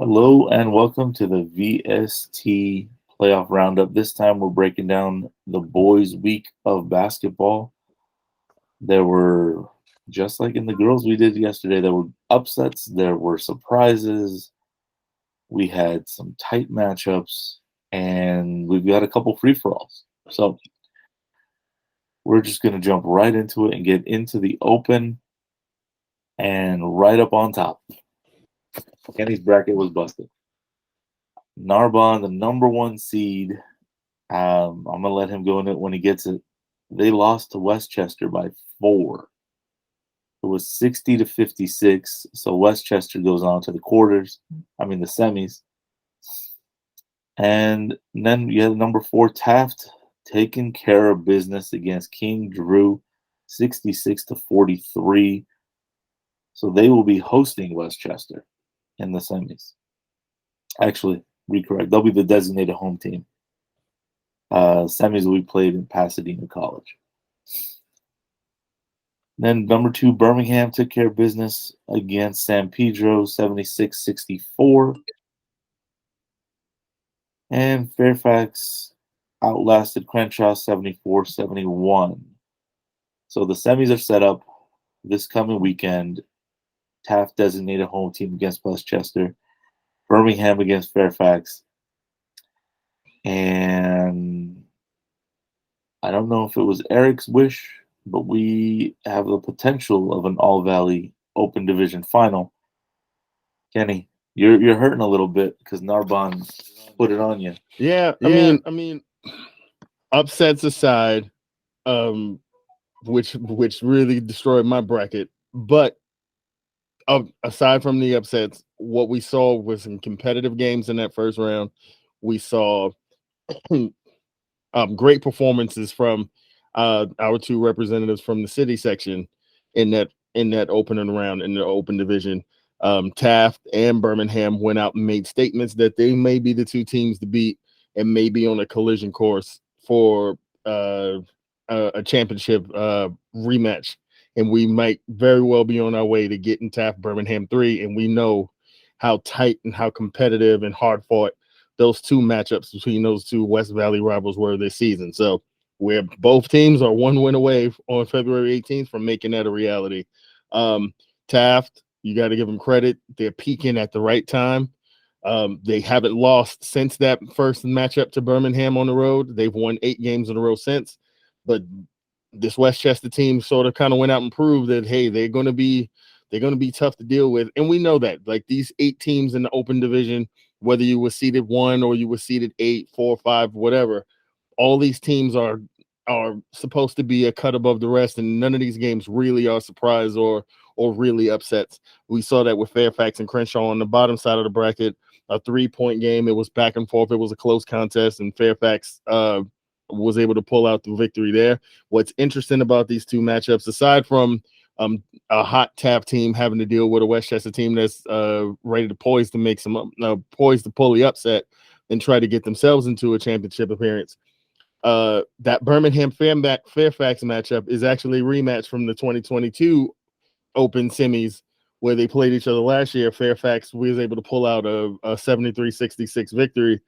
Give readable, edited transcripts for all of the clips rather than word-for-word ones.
Hello and welcome to the VST playoff roundup. This time we're breaking down the boys' week of basketball. There were, just like in the girls we did yesterday, there were upsets, there were surprises, we had some tight matchups, and we've got a couple free for alls. So we're just going to jump right into it and get into the open and right up on top. Kenny's bracket was busted. Narbonne, the number one seed. I'm gonna let him go in it when he gets it. They lost to Westchester by 4. It was 60-56. So Westchester goes on to the quarters. The semis. And then you had number 4 Taft taking care of business against King Drew, 66-43. So they will be hosting Westchester in the semis. Actually, recorrect. They'll be the designated home team. Semis will be played in Pasadena College. Then number 2, Birmingham took care of business against San Pedro, 76-64. And Fairfax outlasted Crenshaw, 74-71. So the semis are set up this coming weekend. Taft designated home team against Westchester. Birmingham against Fairfax. And I don't know if it was Eric's wish, but we have the potential of an All-Valley Open Division final. Kenny, you're hurting a little bit because Narbonne put it on you. Yeah, I mean, upsets aside, which really destroyed my bracket. But aside from the upsets, what we saw was some competitive games in that first round. We saw great performances from our two representatives from the city section in that opening round in the open division. Taft and Birmingham went out and made statements that they may be the two teams to beat and may be on a collision course for a championship rematch. And we might very well be on our way to getting Taft Birmingham 3. And we know how tight and how competitive and hard fought those two matchups between those two West Valley rivals were this season. So where both teams are one win away on February 18th from making that a reality. Taft, you got to give them credit. They're peaking at the right time. They haven't lost since that first matchup to Birmingham on the road. They've won 8 games in a row since. But this Westchester team sort of kind of went out and proved that, hey, they're going to be tough to deal with. And we know that. Like these 8 teams in the open division, whether you were seeded 1 or you were seeded 8, 4, 5, whatever, all these teams are supposed to be a cut above the rest, and none of these games really are surprise or really upsets. We saw that with Fairfax and Crenshaw on the bottom side of the bracket, a 3-point game. It was back and forth. It was a close contest, and Fairfax was able to pull out the victory there. What's interesting about these two matchups, aside from a hot Taft team having to deal with a Westchester team that's ready to poised to pull the upset and try to get themselves into a championship appearance. That Birmingham Fairfax matchup is actually a rematch from the 2022 Open semis where they played each other last year. Fairfax was able to pull out a 73-66 victory.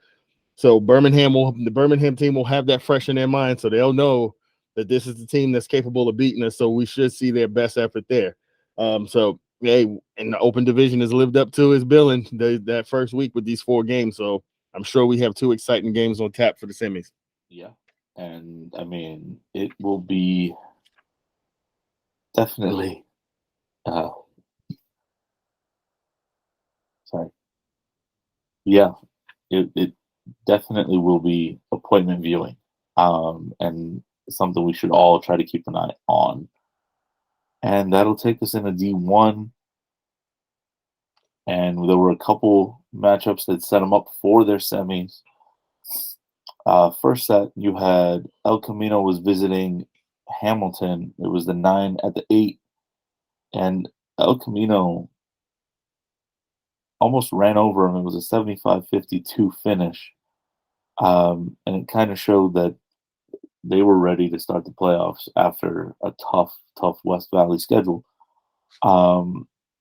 So the Birmingham team will have that fresh in their mind, so they'll know that this is the team that's capable of beating us. So we should see their best effort there. So hey, and the open division has lived up to his billing that first week with these 4 games. So I'm sure we have 2 exciting games on tap for the semis. Yeah, and it will be definitely. Sorry. Yeah, it definitely will be appointment viewing, and something we should all try to keep an eye on. And that'll take us into D1. And there were a couple matchups that set them up for their semis. First set, you had El Camino was visiting Hamilton. It was the 9 at the 8. And El Camino almost ran over him. It was a 75-52 finish. And it kind of showed that they were ready to start the playoffs after a tough West Valley schedule.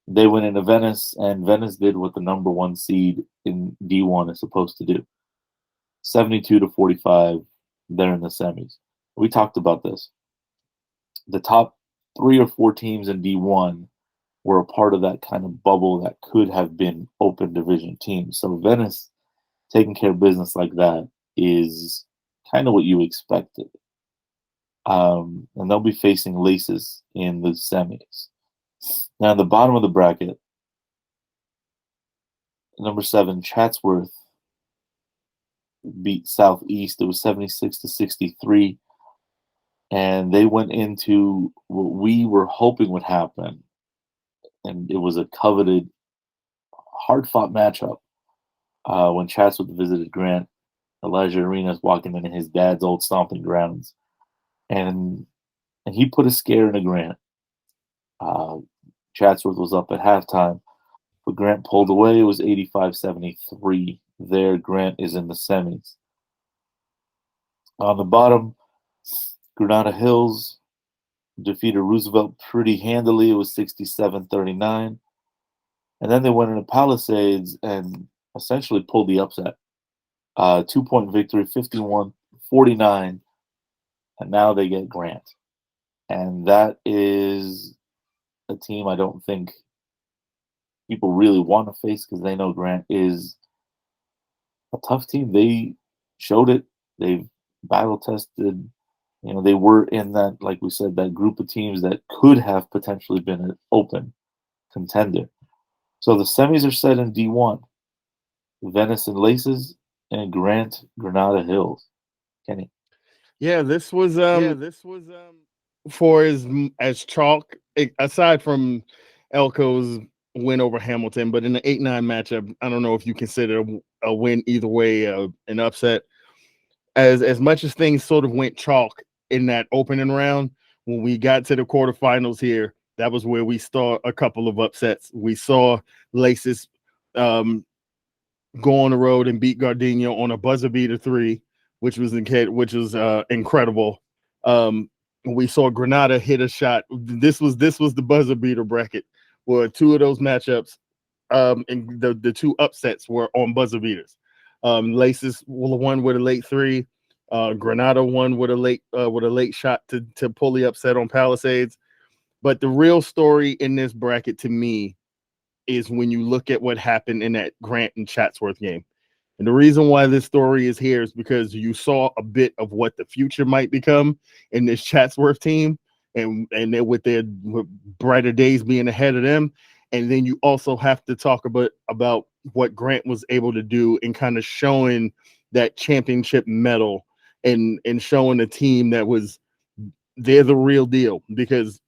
They went into Venice, and Venice did what the number one seed in D1 is supposed to do: 72-45. They're in the semis. We talked about this. The top three or four teams in D1 were a part of that kind of bubble that could have been open division teams. So Venice taking care of business like that is kind of what you expected. And they'll be facing Laces in the semis. Now, at the bottom of the bracket, number 7, Chatsworth beat Southeast. It was 76-63. And they went into what we were hoping would happen. And it was a coveted, hard fought matchup when Chatsworth visited Grant. Elijah Arenas walking into his dad's old stomping grounds. And he put a scare into Grant. Chatsworth was up at halftime, but Grant pulled away. It was 85-73. There, Grant is in the semis. On the bottom, Granada Hills defeated Roosevelt pretty handily. It was 67-39. And then they went into Palisades and essentially pulled the upset. 2-point victory, 51-49. And now they get Grant. And that is a team I don't think people really want to face because they know Grant is a tough team. They showed it. They've battle tested. They were in that, like we said, that group of teams that could have potentially been an open contender. So the semis are set in D1. Venice and Laces and Grant Granada Hills. Kenny. Yeah, this was for as chalk, aside from Elko's win over Hamilton, but in the 8-9 matchup, I don't know if you consider a win either way an upset. As much as things sort of went chalk in that opening round, when we got to the quarterfinals here, that was where we saw a couple of upsets. We saw Laces go on the road and beat Gardenia on a buzzer beater 3, which was incredible. We saw Granada hit a shot. This was the buzzer beater bracket where two of those matchups, and the two upsets were on buzzer beaters. Laces won with a late 3. Granada won with a late shot to pull the upset on Palisades. But the real story in this bracket to me is when you look at what happened in that Grant and Chatsworth game. And the reason why this story is here is because you saw a bit of what the future might become in this Chatsworth team, and with brighter days being ahead of them. And then you also have to talk about what Grant was able to do in kind of showing that championship medal and showing a team that they're the real deal, because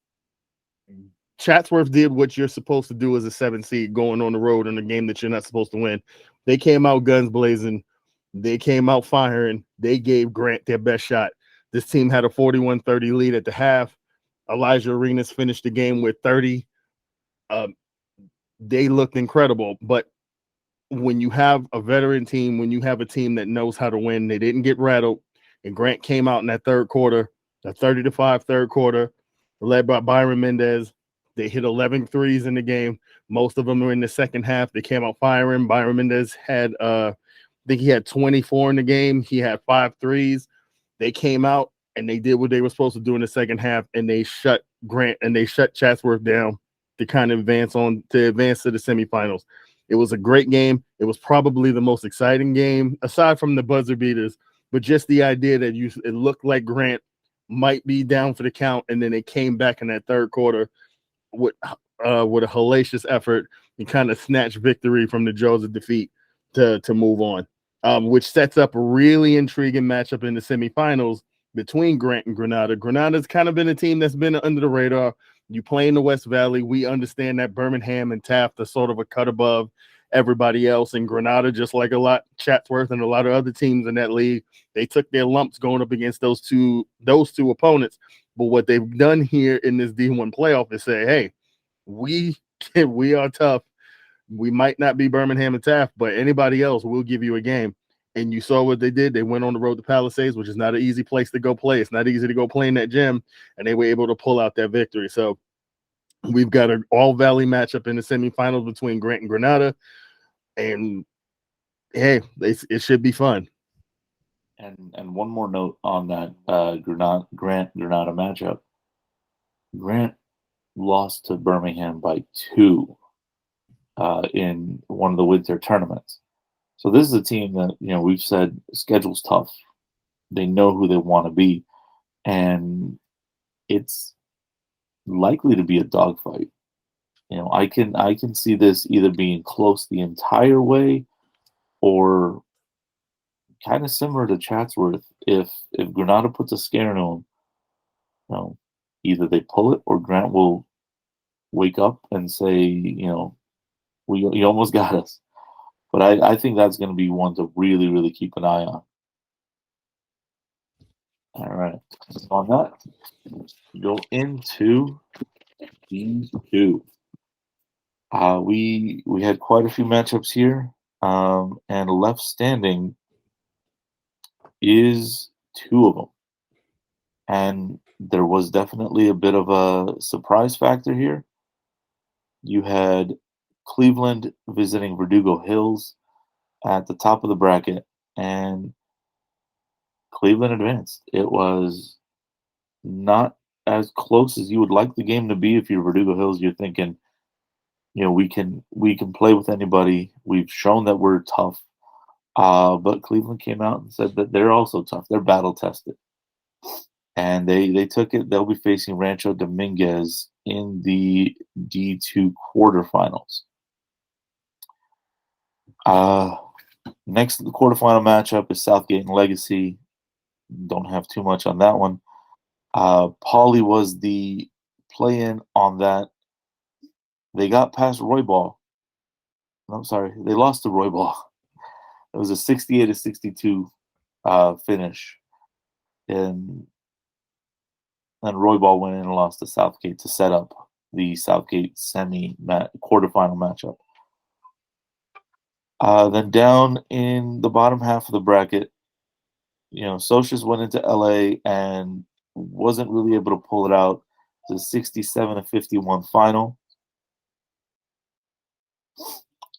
Chatsworth did what you're supposed to do as a 7 seed going on the road in a game that you're not supposed to win. They came out guns blazing. They came out firing. They gave Grant their best shot. This team had a 41-30 lead at the half. Elijah Arenas finished the game with 30. They looked incredible. But when you have a veteran team, when you have a team that knows how to win, they didn't get rattled. And Grant came out in that third quarter, a 30-5 third quarter, led by Byron Mendez. They hit 11 threes in the game. Most of them were in the second half. They came out firing. Byron Mendez had, I think he had 24 in the game. He had 5 threes. They came out and they did what they were supposed to do in the second half, and they shut Grant and they shut Chatsworth down to kind of advance to the semifinals. It was a great game. It was probably the most exciting game, aside from the buzzer beaters, but just the idea that it looked like Grant might be down for the count, and then they came back in that third quarter with a hellacious effort and kind of snatch victory from the jaws of defeat to move on, which sets up a really intriguing matchup in the semifinals between Grant and Granada. Granada's kind of been a team that's been under the radar. You play in the West Valley. We understand that Birmingham and Taft are sort of a cut above everybody else. And Granada, just like Chatsworth and a lot of other teams in that league, they took their lumps going up against those two opponents. But what they've done here in this D1 playoff is say, hey, we are tough. We might not be Birmingham and Taft, but anybody else, we'll give you a game. And you saw what they did. They went on the road to Palisades, which is not an easy place to go play. It's not easy to go play in that gym, and they were able to pull out that victory. So We've got an all Valley matchup in the semifinals between Grant and Granada, and hey, it should be fun. And one more note on that Grant Granada matchup. Grant lost to Birmingham by 2 in one of the winter tournaments. So this is a team that we've said schedule's tough. They know who they want to be, and it's likely to be a dogfight. I can see this either being close the entire way or kind of similar to Chatsworth. If Granada puts a scare into them, either they pull it or Grant will wake up and say, we you almost got us. But I think that's going to be one to really, really keep an eye on. All right. On that, go into D2. We had quite a few matchups here, and left standing is 2 of them. And there was definitely a bit of a surprise factor here. You had Cleveland visiting Verdugo Hills at the top of the bracket, and Cleveland advanced. It was not as close as you would like the game to be. If you're Verdugo Hills, you're thinking, we can play with anybody. We've shown that we're tough. But Cleveland came out and said that they're also tough. They're battle tested. And they took it. They'll be facing Rancho Dominguez in the D2 quarterfinals. Next, the quarterfinal matchup is Southgate and Legacy. Don't have too much on that one. Pauley was the play-in on that. They got past Roybal. I'm sorry, they lost to Roybal. It was a 68-62 finish, and Roybal went in and lost to Southgate to set up the Southgate quarterfinal matchup. Then down in the bottom half of the bracket, Socius went into LA and wasn't really able to pull it out. It was a 67-51 final.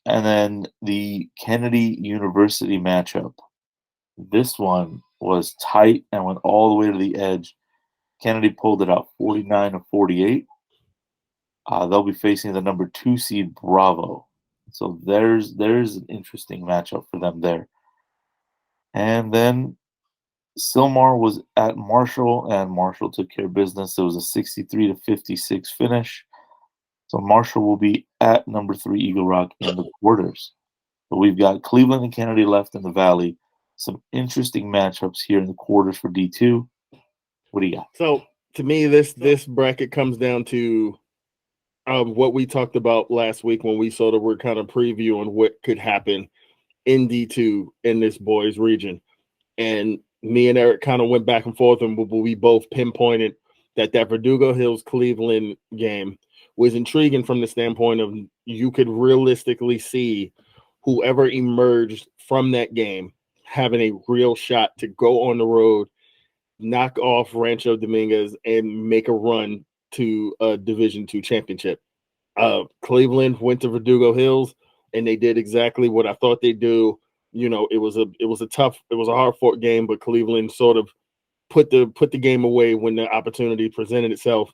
And then the Kennedy University matchup. This one was tight and went all the way to the edge. Kennedy pulled it out 49-48. They'll be facing the number 2 seed Bravo. So there's an interesting matchup for them there. And then Sylmar was at Marshall, and Marshall took care of business. It was a 63-56 finish. So Marshall will be at number 3 Eagle Rock in the quarters. But we've got Cleveland and Kennedy left in the Valley. Some interesting matchups here in the quarters for D2. What do you got? So to me, this bracket comes down to what we talked about last week when we sort of were kind of previewing what could happen in D2 in this boys region. And me and Eric kind of went back and forth, and we both pinpointed that Verdugo Hills Cleveland game was intriguing from the standpoint of you could realistically see whoever emerged from that game having a real shot to go on the road, knock off Rancho Dominguez, and make a run to a Division II championship. Cleveland went to Verdugo Hills, and they did exactly what I thought they'd do. It was a hard-fought game, but Cleveland sort of put the game away when the opportunity presented itself,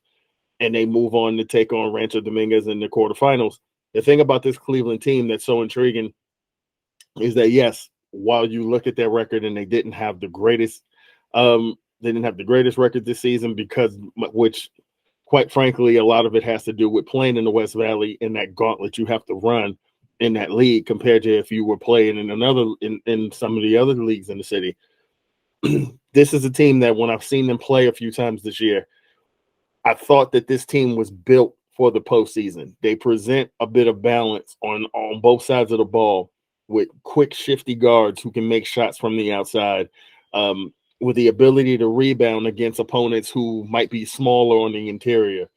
and they move on to take on Rancho Dominguez in the quarterfinals. The thing about this Cleveland team that's so intriguing is that, yes, while you look at their record and they didn't have the greatest record this season, which quite frankly, a lot of it has to do with playing in the West Valley in that gauntlet you have to run in that league compared to if you were playing in some of the other leagues in the city. This is a team that when I've seen them play a few times this year, I thought that this team was built for the postseason. They present a bit of balance on both sides of the ball with quick, shifty guards who can make shots from the outside, with the ability to rebound against opponents who might be smaller on the interior,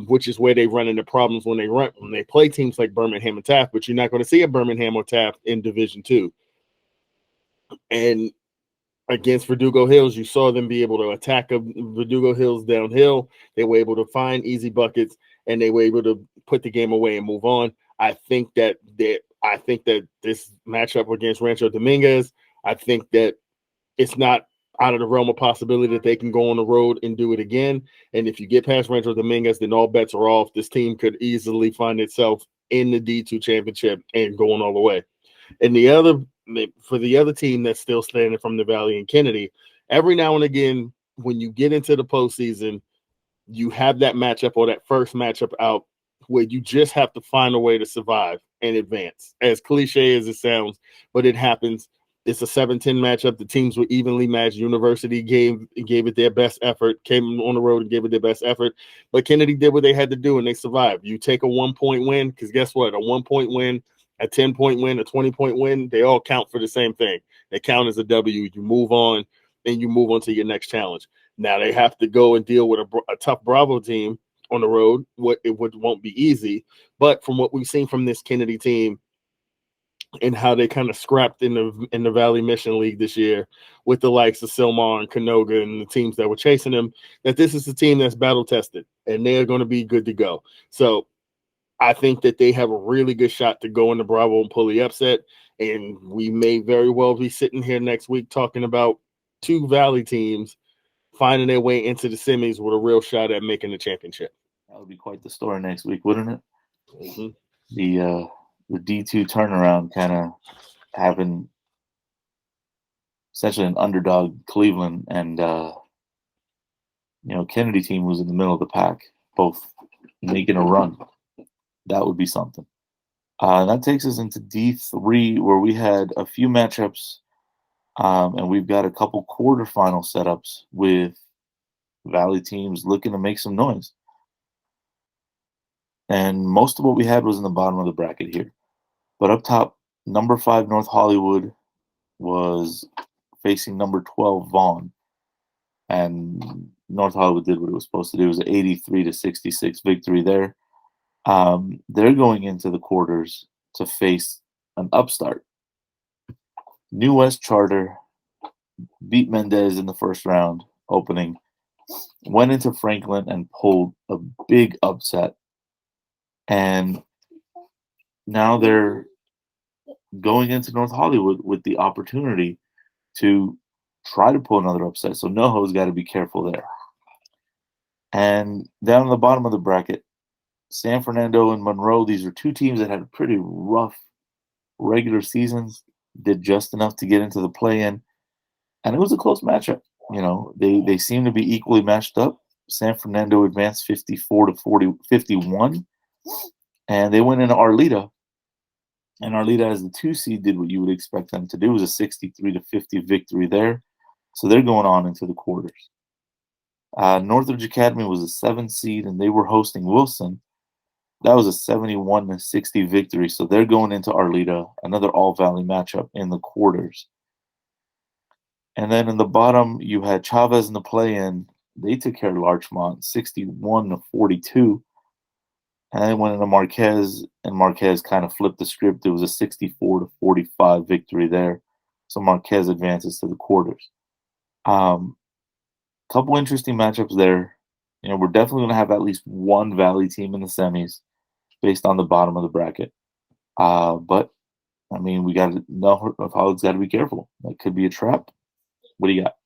which is where they run into problems when they play teams like Birmingham and Taft, but you're not going to see a Birmingham or Taft in Division II. And against Verdugo Hills, you saw them be able to attack Verdugo Hills downhill. They were able to find easy buckets, and they were able to put the game away and move on. I think that this matchup against Rancho Dominguez, I think that it's not out of the realm of possibility that they can go on the road and do it again. And if you get past Rancho Dominguez, then all bets are off. This team could easily find itself in the D2 championship and going all the way. And for the other team that's still standing from the Valley and Kennedy, every now and again, when you get into the postseason, you have that matchup or that first matchup out where you just have to find a way to survive and advance. As cliche as it sounds, but it happens. It's a 7-10 matchup. The teams were evenly matched. University gave it their best effort, came on the road and gave it their best effort. But Kennedy did what they had to do, and they survived. You take a 1-point win, because guess what? A 1-point win, a 10-point win, a 20-point win, they all count for the same thing. They count as a W. You move on, and you move on to your next challenge. Now they have to go and deal with a tough Bravo team on the road. Won't be easy, but from what we've seen from this Kennedy team and how they kind of scrapped in the Valley Mission League this year with the likes of Silmar and Canoga and the teams that were chasing them, that this is a team that's battle tested and they are going to be good to go. So I think that they have a really good shot to go into Bravo and pull the upset. And we may very well be sitting here next week talking about two Valley teams finding their way into the semis with a real shot at making the championship. That would be quite the story next week, wouldn't it? Mm-hmm. The D2 turnaround kind of having essentially an underdog Cleveland and Kennedy team was in the middle of the pack, both making a run. That would be something. That takes us into D3, where we had a few matchups, and we've got a couple quarterfinal setups with Valley teams looking to make some noise. And most of what we had was in the bottom of the bracket here. But up top, number 5 North Hollywood was facing number 12 Vaughn. And North Hollywood did what it was supposed to do. It was an 83-66 victory there. They're going into the quarters to face an upstart. New West Charter beat Mendez in the first round opening, went into Franklin and pulled a big upset. And now they're going into North Hollywood with the opportunity to try to pull another upset. So NoHo's got to be careful there. And down in the bottom of the bracket, San Fernando and Monroe, these are two teams that had pretty rough regular seasons, did just enough to get into the play-in. And it was a close matchup. They seem to be equally matched up. San Fernando advanced 54-51. And they went into Arleta. And Arleta, as the 2 seed, did what you would expect them to do. It was a 63-50 victory there. So they're going on into the quarters. Northridge Academy was a 7 seed, and they were hosting Wilson. That was a 71-60 victory. So they're going into Arleta, another all-Valley matchup in the quarters. And then in the bottom, you had Chavez in the play-in. They took care of Larchmont, 61-42. And then went into Marquez, and Marquez kind of flipped the script. It was a 64-45 victory there. So Marquez advances to the quarters. Couple interesting matchups there. We're definitely going to have at least one Valley team in the semis based on the bottom of the bracket. But, we got to know North Hollywood's got to be careful. That could be a trap. What do you got?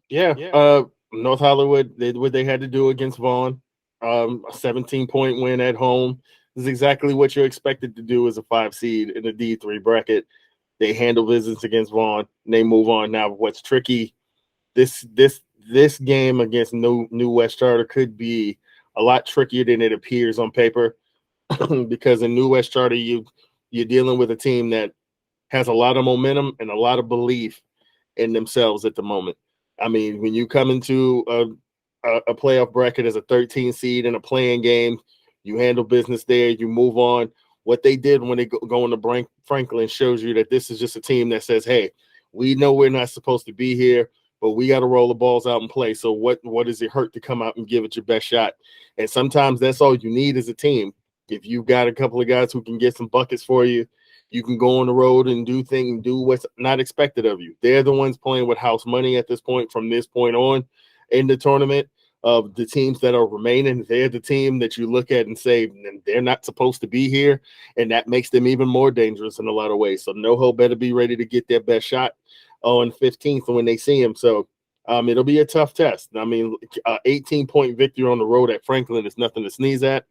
Yeah. North Hollywood did what they had to do against Vaughn. A 17-point win at home. This is exactly what you're expected to do as a 5 seed in the D3 bracket. They handle business against Vaughn, and they move on. Now, what's tricky, this game against New West Charter could be a lot trickier than it appears on paper because in New West Charter, you're dealing with a team that has a lot of momentum and a lot of belief in themselves at the moment. When you come into a playoff bracket as a 13 seed in a playing game, you handle business there, you move on. What they did when they go into Franklin shows you that this is just a team that says, hey, we know we're not supposed to be here, but we got to roll the balls out and play. So what does it hurt to come out and give it your best shot? And sometimes that's all you need as a team. If you've got a couple of guys who can get some buckets for you, you can go on the road and do what's not expected of you. They're the ones playing with house money at this point from this point on in the tournament. of the teams that are remaining. They're the team that you look at and say they're not supposed to be here, and that makes them even more dangerous in a lot of ways. So NoHo better be ready to get their best shot on 15th when they see him. So it'll be a tough test. I mean, 18-point victory on the road at Franklin is nothing to sneeze at.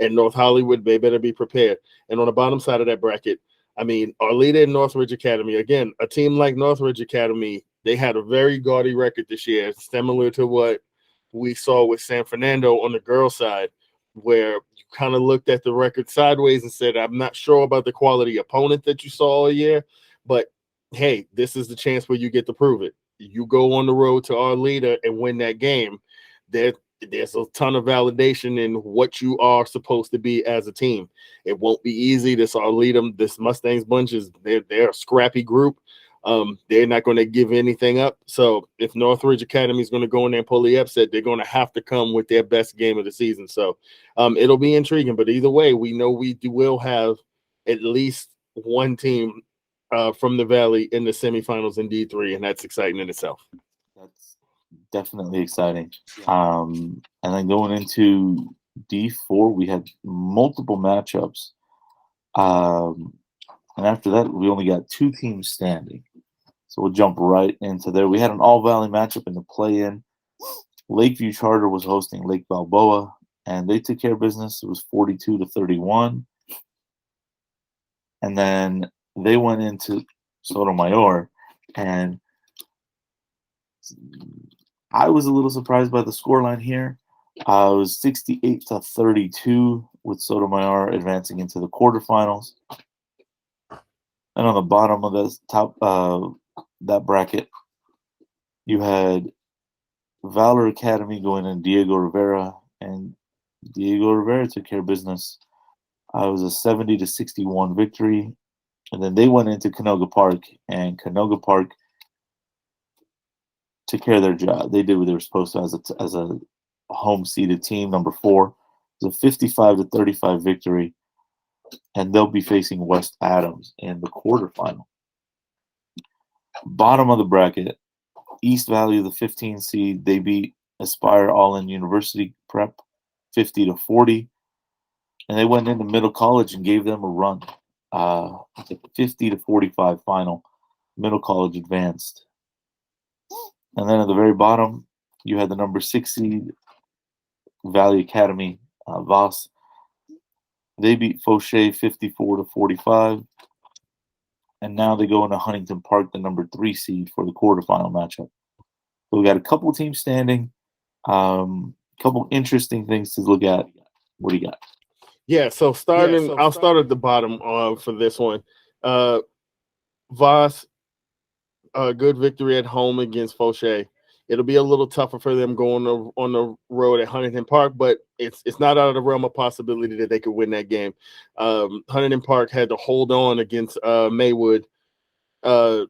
And North Hollywood, they better be prepared. And on the bottom side of that bracket, I mean, our leader in Northridge Academy, again, a team like Northridge Academy, they had a very gaudy record this year, similar to what we saw with San Fernando on the girls' side, where you kind of looked at the record sideways and said, I'm not sure about the quality opponent that you saw all year, but hey, this is the chance where you get to prove it. You go on the road to our leader and win that game. There's a ton of validation in what you are supposed to be as a team. It won't be easy. This our leader, this Mustangs bunch is they're a scrappy group. They're not going to give anything up. So if Northridge Academy is going to go in there and pull the upset, they're going to have to come with their best game of the season. So it'll be intriguing. But either way, we know we will have at least one team from the Valley in the semifinals in D3, and that's exciting in itself. That's definitely exciting. And then going into D4, we had multiple matchups. And after that, we only got 2 teams standing. So we'll jump right into there. We had an all-Valley matchup in the play-in. Lakeview Charter was hosting Lake Balboa, and they took care of business. It was 42-31. And then they went into Sotomayor, and I was a little surprised by the scoreline here. It was 68-32 with Sotomayor advancing into the quarterfinals. And on the bottom of the top that bracket, you had Valor Academy going in Diego Rivera, and Diego Rivera took care of business. It was a 70-61 victory. And then they went into Canoga Park, and Canoga Park took care of their job. They did what they were supposed to as a home-seeded team, number 4. It was a 55-35 victory, and they'll be facing West Adams in the quarterfinal. Bottom of the bracket, East Valley, the 15 seed, they beat Aspire All-In University Prep 50-40, and they went into Middle College and gave them a run. 50-45 final. Middle College advanced. And then at the very bottom, you had the number 6 seed, Valley Academy, Voss. They beat Fauché 54-45. And now they go into Huntington Park, the number 3 seed, for the quarterfinal matchup. So we got a couple teams standing, couple interesting things to look at. What do you got? Yeah, so I'll start at the bottom for this one. Voss, a good victory at home against Fauché. It'll be a little tougher for them going on the road at Huntington Park, but it's not out of the realm of possibility that they could win that game. Huntington Park had to hold on against Maywood for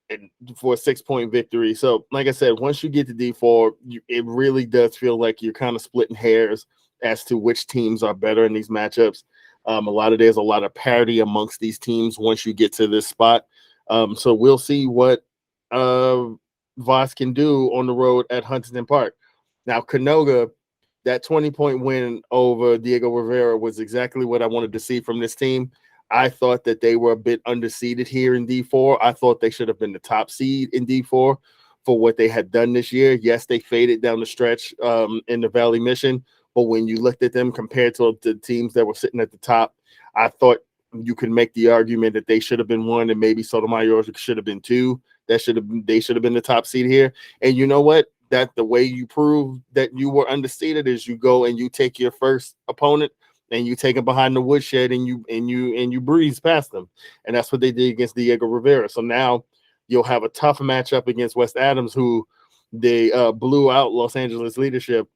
a 6-point victory. So, like I said, once you get to D4, it really does feel like you're kind of splitting hairs as to which teams are better in these matchups. There's a lot of parity amongst these teams once you get to this spot. So we'll see what Voss can do on the road at Huntington Park. Now, Canoga, that 20-point win over Diego Rivera was exactly what I wanted to see from this team. I thought that they were a bit underseeded here in D4. I thought they should have been the top seed in D4 for what they had done this year. Yes, they faded down the stretch in the Valley Mission, but when you looked at them compared to the teams that were sitting at the top, I thought you could make the argument that they should have been 1 and maybe Sotomayor should have been 2. They should have been the top seed here. And you know what? That the way you prove that you were underseeded is you go and you take your first opponent and you take them behind the woodshed and you breeze past them. And that's what they did against Diego Rivera. So now you'll have a tough matchup against West Adams, who they blew out Los Angeles Leadership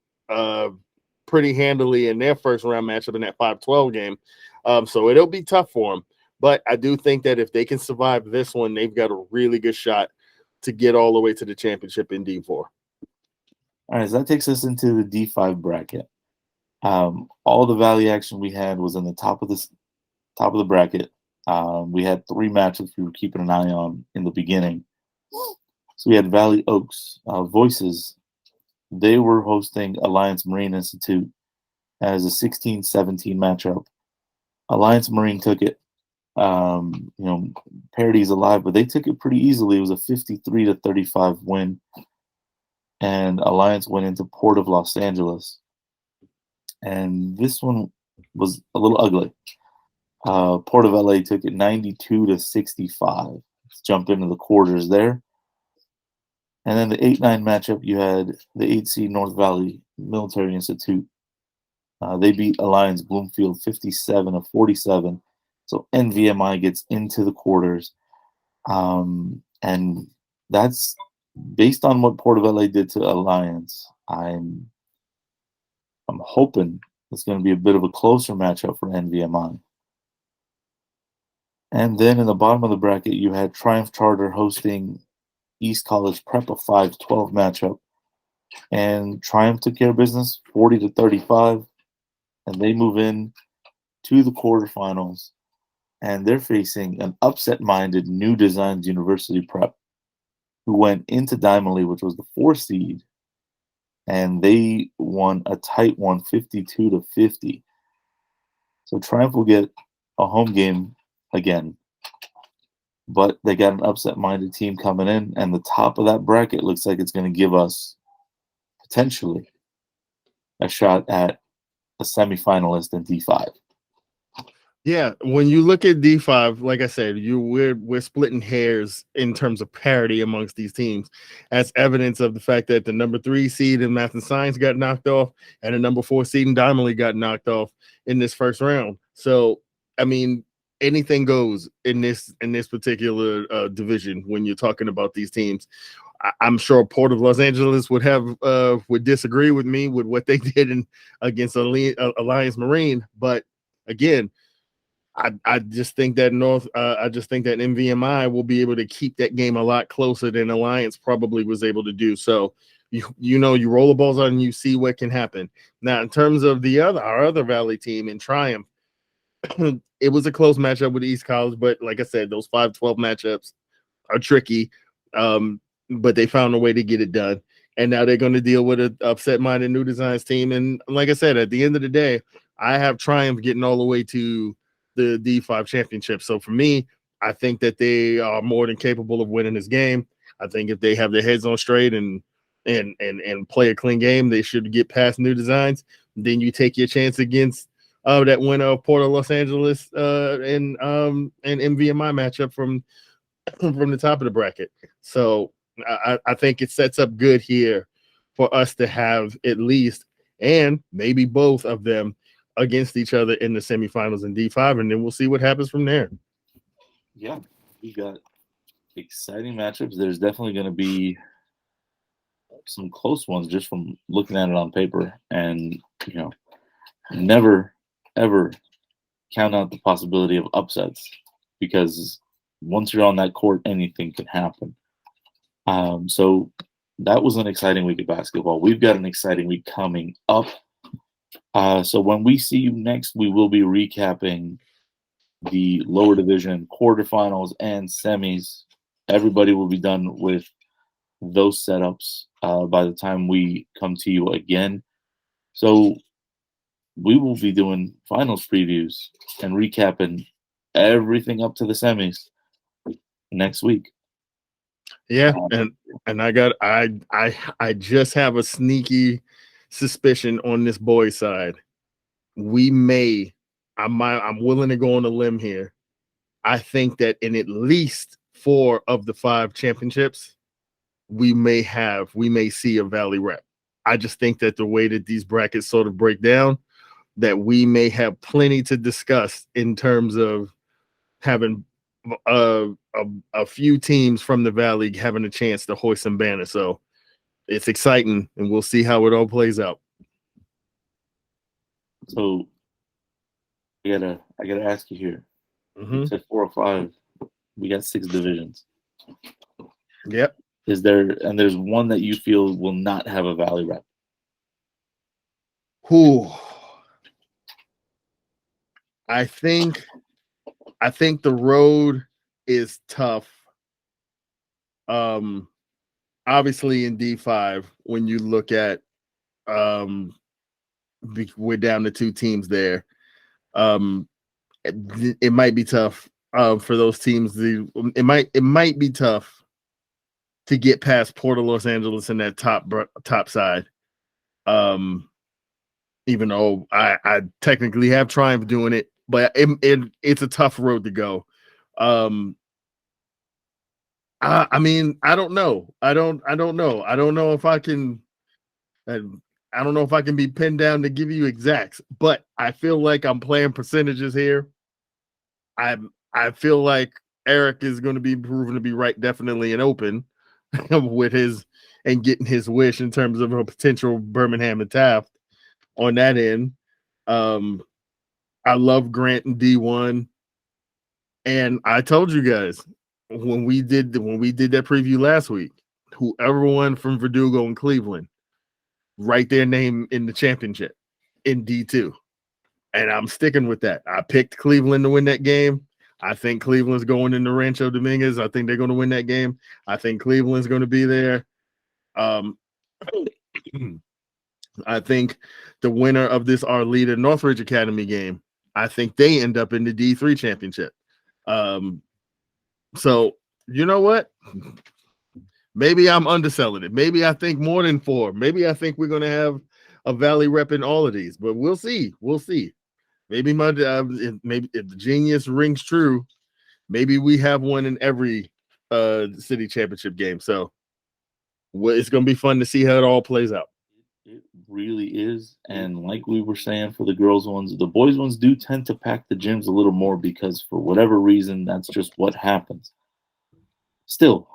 pretty handily in their first round matchup in that 5-12 game. So it'll be tough for them. But I do think that if they can survive this one, they've got a really good shot to get all the way to the championship in D4. All right, so that takes us into the D5 bracket. All the Valley action we had was in the top of the bracket. We had 3 matchups we were keeping an eye on in the beginning. So we had Valley Oaks, Voices. They were hosting Alliance Marine Institute as a 16-17 matchup. Alliance Marine took it. Parity's alive, but they took it pretty easily. It was a 53-35 win, and Alliance went into Port of Los Angeles. And this one was a little ugly. Port of LA took it 92-65. Let's jump into the quarters there. And then the 8-9 matchup, you had the 8 seed North Valley Military Institute. They beat Alliance Bloomfield 57-47. So NVMI gets into the quarters. And that's based on what Port of LA did to Alliance. I'm hoping it's going to be a bit of a closer matchup for NVMI. And then in the bottom of the bracket, you had Triumph Charter hosting East College Prep, a 5-12 matchup. And Triumph took care of business 40-35. And they move in to the quarterfinals. And they're facing an upset-minded New Designs University Prep, who went into Diamond League, which was the 4 seed. And they won a tight one, 52-50. So Triumph will get a home game again. But they got an upset-minded team coming in, and the top of that bracket looks like it's going to give us potentially a shot at a semifinalist in D5. Yeah, when you look at D5, like I said, we're splitting hairs in terms of parity amongst these teams, as evidence of the fact that the number 3 seed in Math and Science got knocked off, and the number 4 seed in Diamond League got knocked off in this first round. So, I mean, anything goes in this particular division when you're talking about these teams. I'm sure Port of Los Angeles would disagree with me with what they did against Alliance Marine, but again, I just think that NVMI will be able to keep that game a lot closer than Alliance probably was able to do. So you roll the balls out and you see what can happen. Now, in terms of our other Valley team in Triumph, it was a close matchup with East College, but like I said, those 5-12 matchups are tricky. But they found a way to get it done. And now they're going to deal with an upset-minded New Designs team. And like I said, at the end of the day, I have Triumph getting all the way to the D5 championship. So for me, I think that they are more than capable of winning this game. I think if they have their heads on straight and play a clean game, they should get past New Designs. Then you take your chance against that winner of Port of Los Angeles and MVMI matchup from the top of the bracket. So I think it sets up good here for us to have at least and maybe both of them against each other in the semifinals in D5, and then we'll see what happens from there. Yeah, we got exciting matchups. There's definitely going to be some close ones just from looking at it on paper, and never ever count out the possibility of upsets, because once you're on that court, anything can happen. So that was an exciting week of basketball. We've got an exciting week coming up. So when we see you next, we will be recapping the lower division quarterfinals and semis. Everybody will be done with those setups by the time we come to you again. So we will be doing finals previews and recapping everything up to the semis next week. Yeah, and I just have a sneaky suspicion on this boys' side. I'm willing to go on a limb here. I think that in at least 4 of the 5 championships, we may see a Valley rep. I just think that the way that these brackets sort of break down, that we may have plenty to discuss in terms of having a few teams from the Valley having a chance to hoist some banners. So it's exciting, and we'll see how it all plays out. So I gotta ask you here. You said 4 or 5. We got 6 divisions. Yep. There's one that you feel will not have a Valley rep? Who? I think the road is tough. obviously in D5, when you look at we're down to two teams there. It might be tough for those teams. It might be tough to get past Port of Los Angeles in that top side. Even though I technically have Triumph doing it, but it's a tough road to go. I mean, I don't know. I don't know. I don't know if I can. I don't know if I can be pinned down to give you exacts, but I feel like I'm playing percentages here. I feel like Eric is going to be proven to be right, definitely and open with his and getting his wish in terms of a potential Birmingham and Taft on that end. I love Grant and D1, and I told you guys when we did that preview last week, whoever won from Verdugo and Cleveland, write their name in the championship in D2. And I'm sticking with that. I picked Cleveland to win that game. I think Cleveland's going into Rancho Dominguez. I think they're going to win that game. I think Cleveland's going to be there. I think the winner of this Arleta Northridge Academy game, I think they end up in the D3 championship. So you know what? Maybe I'm underselling it. Maybe I think more than 4. Maybe I think we're going to have a Valley rep in all of these, but we'll see. We'll see. Maybe maybe if the genius rings true, maybe we have one in every city championship game. So it's going to be fun to see how it all plays out. It really is. And like we were saying for the girls' ones, the boys' ones do tend to pack the gyms a little more because for whatever reason, that's just what happens. Still,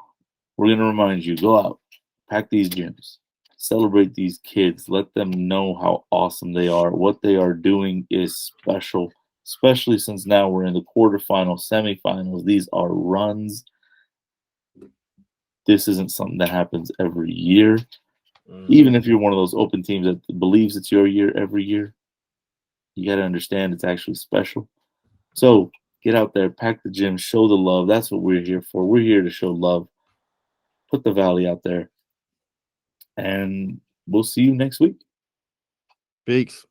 we're going to remind you, go out, pack these gyms, celebrate these kids, let them know how awesome they are. What they are doing is special, especially since now we're in the quarterfinals, semifinals. These are runs. This isn't something that happens every year. Even if you're one of those open teams that believes it's your year every year, you got to understand it's actually special. So get out there, pack the gym, show the love. That's what we're here for. We're here to show love. Put the Valley out there. And we'll see you next week. Peace.